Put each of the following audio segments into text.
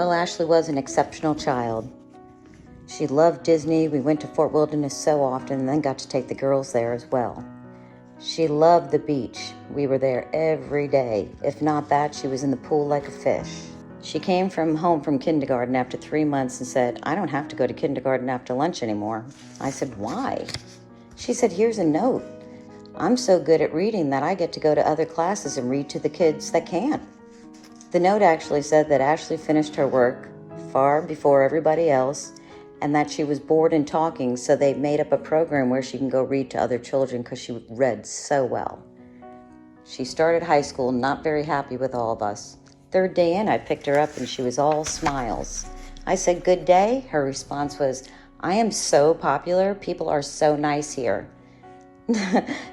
Well, Ashley was an exceptional child. She loved Disney. We went to Fort Wilderness so often and then got to take the girls there as well. She loved the beach. We were there every day. If not that, she was in the pool like a fish. She came home from kindergarten after 3 months and said, "I don't have to go to kindergarten after lunch anymore." I said, "Why?" She said, "Here's a note. I'm so good at reading that I get to go to other classes and read to the kids that can't." The note actually said that Ashley finished her work far before everybody else and that she was bored and talking, so they made up a program where she can go read to other children because she read so well. She started high school not very happy with all of us. Third day in, I picked her up and she was all smiles. I said, "Good day." Her response was, "I am so popular. People are so nice here."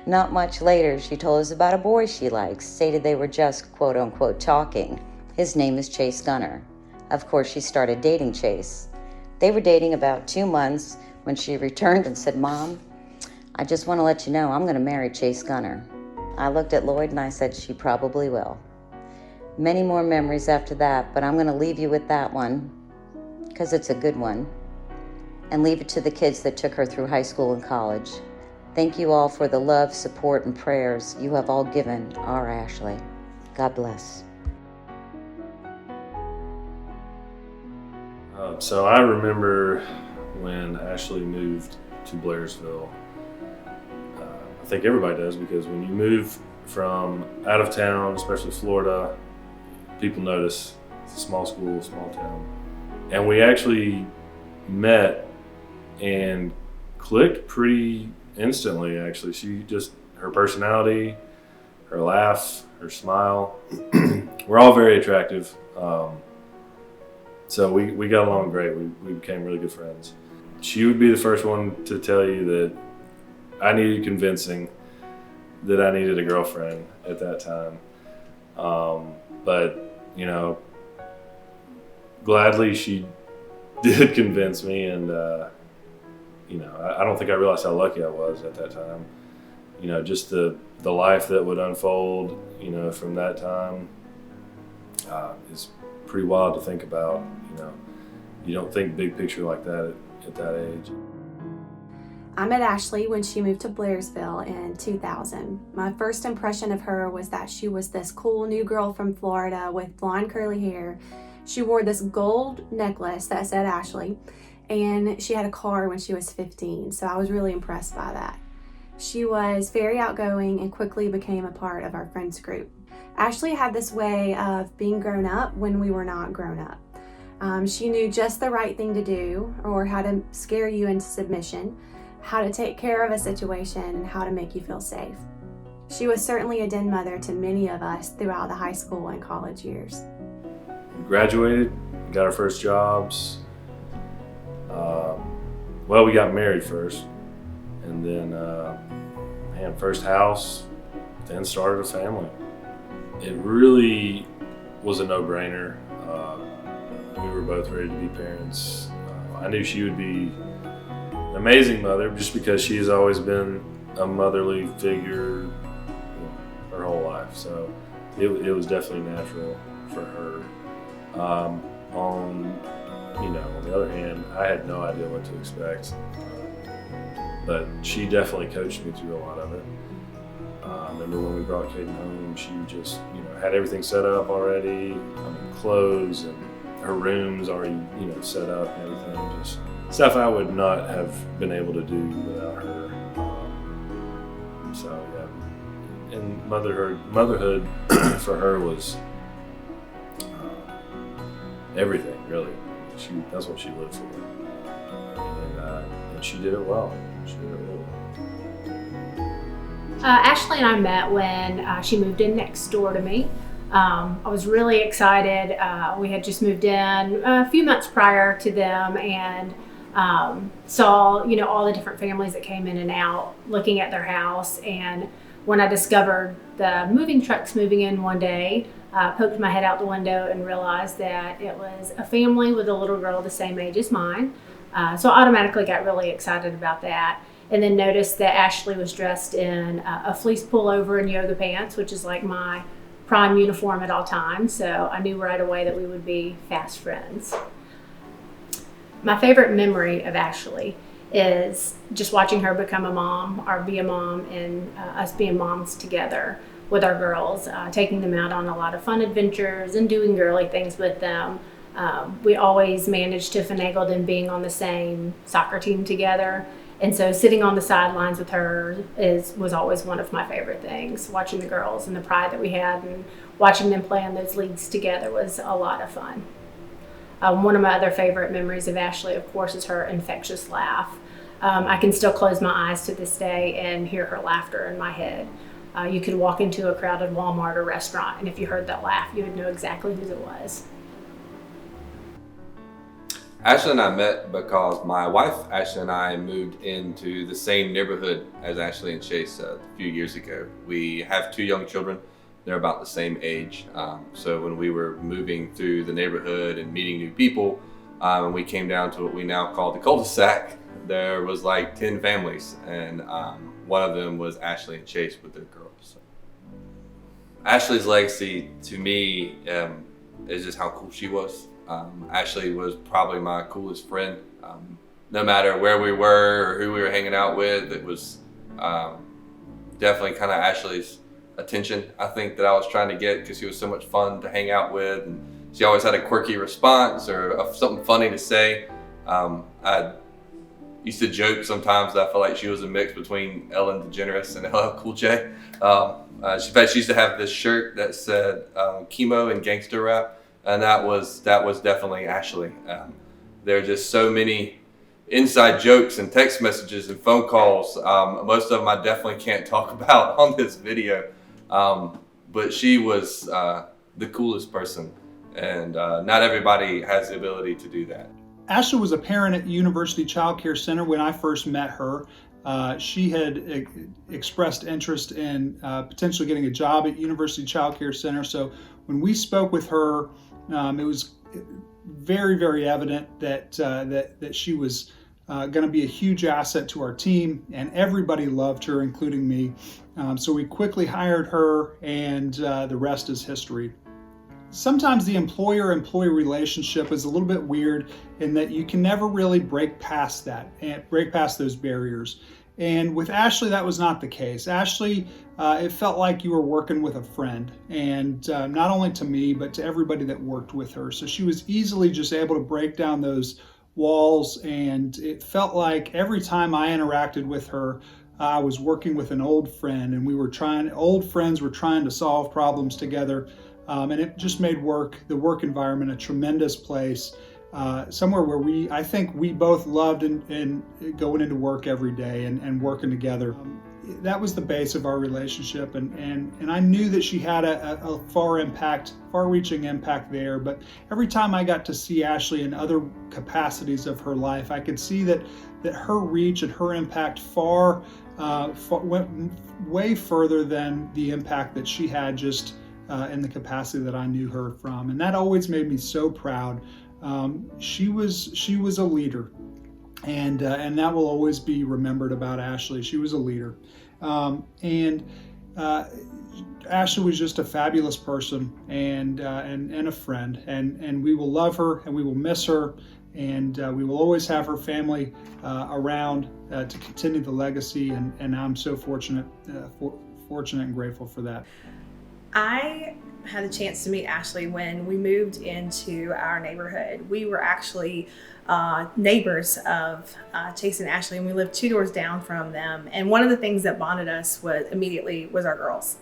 Not much later, she told us about a boy she likes, stated they were just quote unquote talking. His name is Gunter. Of course, she started dating Chase. They were dating about 2 months when she returned and said, "Mom, I just want to let you know I'm going to marry Gunter." I looked at Lloyd and I said, "She probably will." Many more memories after that, but I'm going to leave you with that one because it's a good one, and leave it to the kids that took her through high school and college. Thank you all for the love, support, and prayers you have all given our Ashley. God bless. So I remember when Ashley moved to Blairsville. I think everybody does, because when you move from out of town, especially Florida, people notice. It's a small school, small town. And we actually met and clicked pretty instantly, actually. Her personality, her laugh, her smile, we're all very attractive. So we got along great. We became really good friends. She would be the first one to tell you that I needed convincing that I needed a girlfriend at that time. But, gladly she did convince me, and, I don't think I realized how lucky I was at that time. Just the life that would unfold, from that time is pretty wild to think about. You don't think big picture like that at that age. I met Ashley when she moved to Blairsville in 2000. My first impression of her was that she was this cool new girl from Florida with blonde curly hair. She wore this gold necklace that said Ashley, and she had a car when she was 15, so I was really impressed by that. She was very outgoing and quickly became a part of our friends group. Ashley had this way of being grown up when we were not grown up. She knew just the right thing to do, or how to scare you into submission, how to take care of a situation, and how to make you feel safe. She was certainly a den mother to many of us throughout the high school and college years. We graduated, got our first jobs. Well, we got married first, and then first house, then started a family. It really was a no-brainer. We were both ready to be parents. I knew she would be an amazing mother just because she has always been a motherly figure her whole life. So it was definitely natural for her. On the other hand, I had no idea what to expect. But she definitely coached me through a lot of it. I remember when we brought Kaden home, she just, had everything set up already. Clothes and her rooms already, set up and everything. Just stuff I would not have been able to do without her. So yeah, and motherhood for her was everything, really. That's what she lived for, and she did it well. She did it really well. Ashley and I met when she moved in next door to me. I was really excited. We had just moved in a few months prior to them, and saw all the different families that came in and out, looking at their house. And when I discovered the moving trucks moving in one day, poked my head out the window and realized that it was a family with a little girl the same age as mine. So I automatically got really excited about that. And then noticed that Ashley was dressed in a fleece pullover and yoga pants, which is like my prime uniform at all times, so I knew right away that we would be fast friends. My favorite memory of Ashley is just watching her become a mom, or be a mom, and us being moms together with our girls, taking them out on a lot of fun adventures and doing girly things with them. We always managed to finagle them being on the same soccer team together. And so sitting on the sidelines with her was always one of my favorite things. Watching the girls and the pride that we had and watching them play in those leagues together was a lot of fun. One of my other favorite memories of Ashley, of course, is her infectious laugh. I can still close my eyes to this day and hear her laughter in my head. You could walk into a crowded Walmart or restaurant, and if you heard that laugh, you would know exactly who it was. Ashley and I met because my wife, Ashley, and I moved into the same neighborhood as Ashley and Chase a few years ago. We have 2 young children. They're about the same age. So when we were moving through the neighborhood and meeting new people, and we came down to what we now call the cul-de-sac, there was like 10 families, and one of them was Ashley and Chase with their girls. So Ashley's legacy to me is just how cool she was. Ashley was probably my coolest friend. No matter where we were or who we were hanging out with, it was definitely kind of Ashley's attention, I think, that I was trying to get, because she was so much fun to hang out with, and she always had a quirky response or something funny to say. I used to joke sometimes that I felt like she was a mix between Ellen DeGeneres and LL Cool J. She used to have this shirt that said chemo and gangster rap, and that was definitely Ashley. There are just so many inside jokes and text messages and phone calls. Most of them I definitely can't talk about on this video. But she was the coolest person, and not everybody has the ability to do that. Ashley was a parent at University Child Care Center when I first met her. She had expressed interest in potentially getting a job at University Child Care Center. So when we spoke with her, it was very, very evident that she was going to be a huge asset to our team, and everybody loved her, including me. So we quickly hired her, and the rest is history. Sometimes the employer-employee relationship is a little bit weird in that you can never really break past that and break past those barriers. And with Ashley, that was not the case. Ashley, it felt like you were working with a friend, and not only to me, but to everybody that worked with her. So she was easily just able to break down those walls, and it felt like every time I interacted with her, I was working with an old friend, and old friends were trying to solve problems together. And it just made the work environment a tremendous place, somewhere where I think we both loved and going into work every day and working together. That was the base of our relationship, and I knew that she had a far-reaching impact there. But every time I got to see Ashley in other capacities of her life, I could see that her reach and her impact went way further than the impact that she had just in the capacity that I knew her from, and that always made me so proud. She was a leader, and that will always be remembered about Ashley. She was a leader, and Ashley was just a fabulous person and a friend, and we will love her and we will miss her, and we will always have her family around to continue the legacy, and I'm so fortunate and grateful for that. I had a chance to meet Ashley when we moved into our neighborhood. We were actually neighbors of Chase and Ashley, and we lived 2 doors down from them. And one of the things that bonded us was our girls.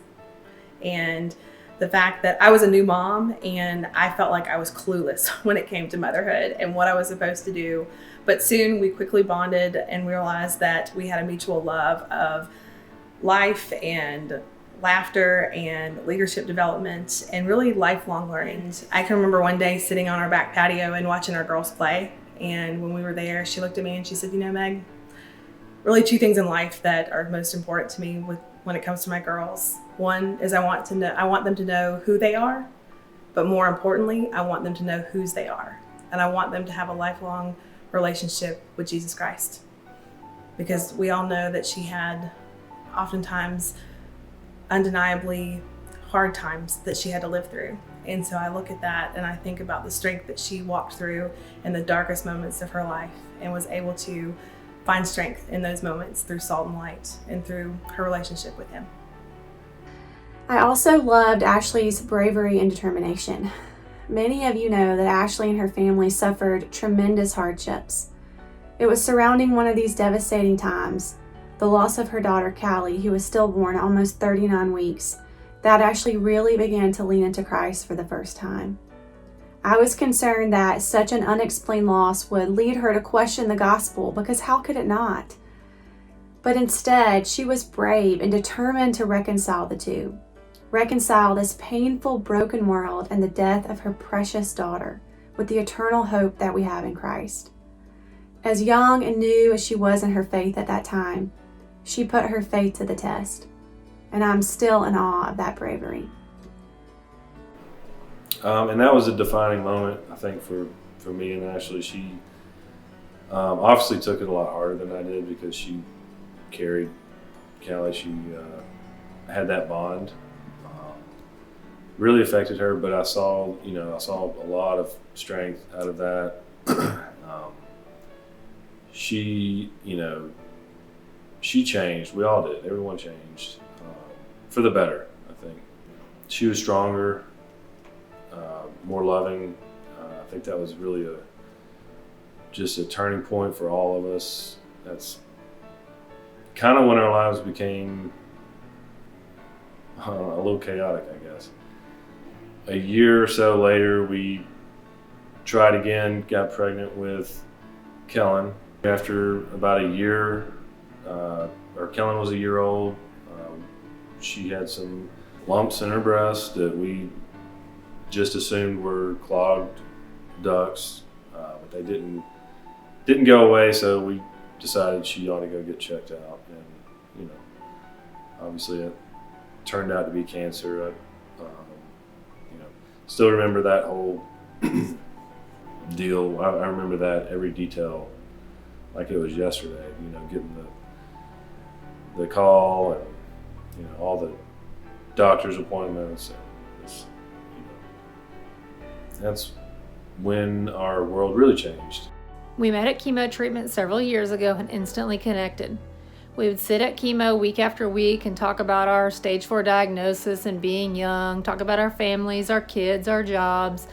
And the fact that I was a new mom and I felt like I was clueless when it came to motherhood and what I was supposed to do. But soon we quickly bonded and realized that we had a mutual love of life and laughter and leadership development and really lifelong learning. I can remember one day sitting on our back patio and watching our girls play, and when we were there, she looked at me and she said, "You know, Meg, really 2 things in life that are most important to me when it comes to my girls. One is I want them to know who they are, but more importantly, I want them to know whose they are, and I want them to have a lifelong relationship with Jesus Christ." Because we all know that she had oftentimes undeniably hard times that she had to live through. And so I look at that and I think about the strength that she walked through in the darkest moments of her life and was able to find strength in those moments through salt and light and through her relationship with him. I also loved Ashley's bravery and determination. Many of you know that Ashley and her family suffered tremendous hardships. It was surrounding one of these devastating times, the loss of her daughter Callie, who was stillborn at almost 39 weeks, that Ashley really began to lean into Christ for the first time. I was concerned that such an unexplained loss would lead her to question the gospel, because how could it not? But instead, she was brave and determined to reconcile the two. Reconcile this painful, broken world and the death of her precious daughter with the eternal hope that we have in Christ. As young and new as she was in her faith at that time, she put her faith to the test. And I'm still in awe of that bravery. And that was a defining moment, I think, for me and Ashley. She obviously took it a lot harder than I did because she carried Callie. She had that bond. Really affected her, but I saw a lot of strength out of that. She changed. We all did. Everyone changed for the better, I think. She was stronger, more loving. I think that was really just a turning point for all of us. That's kind of when our lives became a little chaotic, I guess. A year or so later, we tried again, got pregnant with Kellen. After about a year, Kellen was a year old, she had some lumps in her breast that we just assumed were clogged ducts, but they didn't go away, so we decided she ought to go get checked out. And obviously it turned out to be cancer. Still remember that whole deal. I remember that every detail like it was yesterday. Getting the call and all the doctor's appointments. That's when our world really changed. We met at chemo treatment several years ago and instantly connected. We would sit at chemo week after week and talk about our stage 4 diagnosis and being young, talk about our families, our kids, our jobs.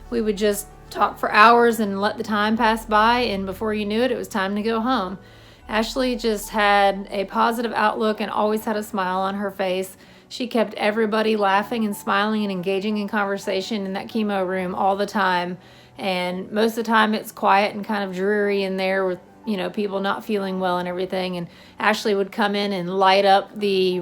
We would just talk for hours and let the time pass by, and before you knew it, it was time to go home. Ashley just had a positive outlook and always had a smile on her face. She kept everybody laughing and smiling and engaging in conversation in that chemo room all the time. And most of the time it's quiet and kind of dreary in there with people not feeling well and everything. And Ashley would come in and light up the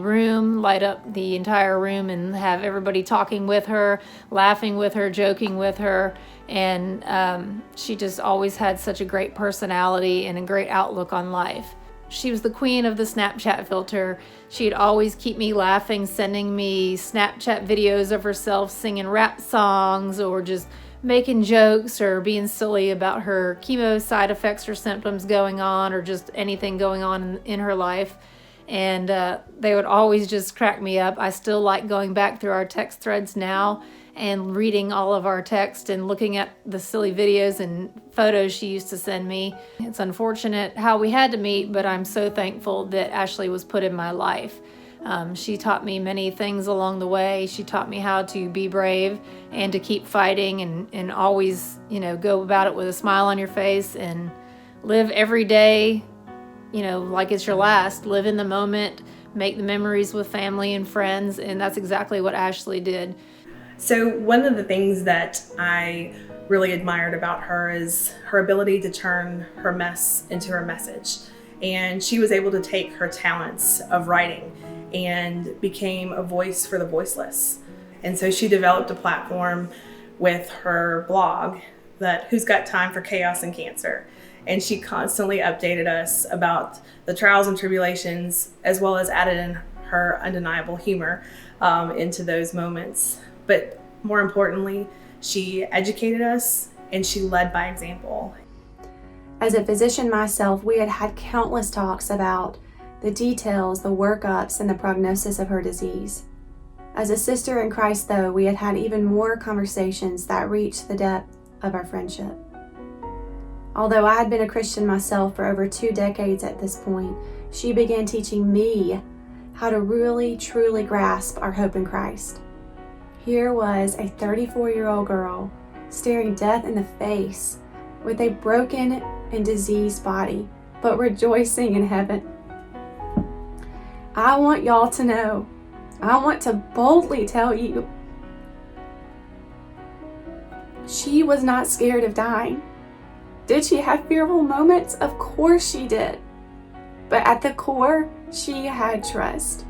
entire room and have everybody talking with her, laughing with her, joking with her. And she just always had such a great personality and a great outlook on life. She was the queen of the Snapchat filter. She'd always keep me laughing, sending me Snapchat videos of herself singing rap songs or just making jokes or being silly about her chemo side effects or symptoms going on or just anything going on in her life. And they would always just crack me up. I still like going back through our text threads now and reading all of our text and looking at the silly videos and photos she used to send me. It's unfortunate how we had to meet, but I'm so thankful that Ashley was put in my life. She taught me many things along the way. She taught me how to be brave and to keep fighting and always, go about it with a smile on your face and live every day, like it's your last. Live in the moment, make the memories with family and friends, and that's exactly what Ashley did. So one of the things that I really admired about her is her ability to turn her mess into her message. And she was able to take her talents of writing and became a voice for the voiceless. And so she developed a platform with her blog that Who's Got Time for Chaos and Cancer. And she constantly updated us about the trials and tribulations, as well as added in her undeniable humor into those moments. But more importantly, she educated us and she led by example. As a physician myself, we had countless talks about the details, the workups, and the prognosis of her disease. As a sister in Christ, though, we had had even more conversations that reached the depth of our friendship. Although I had been a Christian myself for over 2 decades at this point, she began teaching me how to really, truly grasp our hope in Christ. Here was a 34-year-old girl staring death in the face with a broken and diseased body, but rejoicing in heaven. I want y'all to know, I want to boldly tell you, she was not scared of dying. Did she have fearful moments? Of course she did. But at the core, she had trust.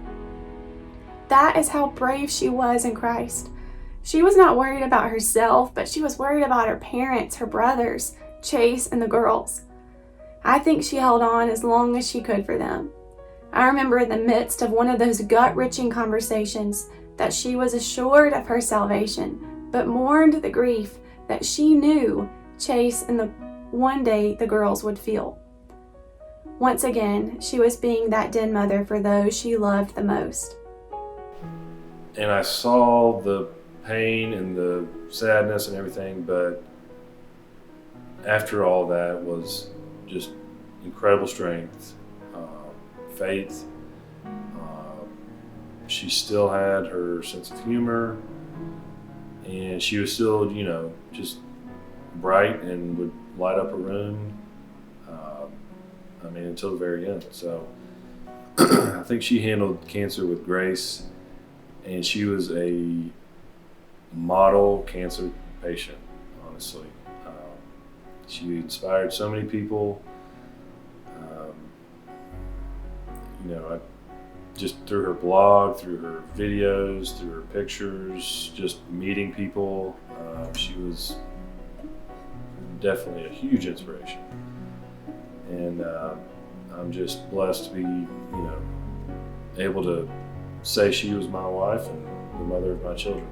That is how brave she was in Christ. She was not worried about herself, but she was worried about her parents, her brothers, Chase, and the girls. I think she held on as long as she could for them. I remember in the midst of one of those gut-wrenching conversations that she was assured of her salvation, but mourned the grief that she knew Chase and one day the girls would feel. Once again, she was being that den mother for those she loved the most. And I saw the pain and the sadness and everything, but after all that was just incredible strength, faith. She still had her sense of humor, and she was still, just bright and would light up a room. Until the very end. So I think she handled cancer with grace, and she was a model cancer patient, honestly. She inspired so many people. Just through her blog, through her videos, through her pictures, just meeting people. She was definitely a huge inspiration. And I'm just blessed to be, able to say she was my wife and the mother of my children.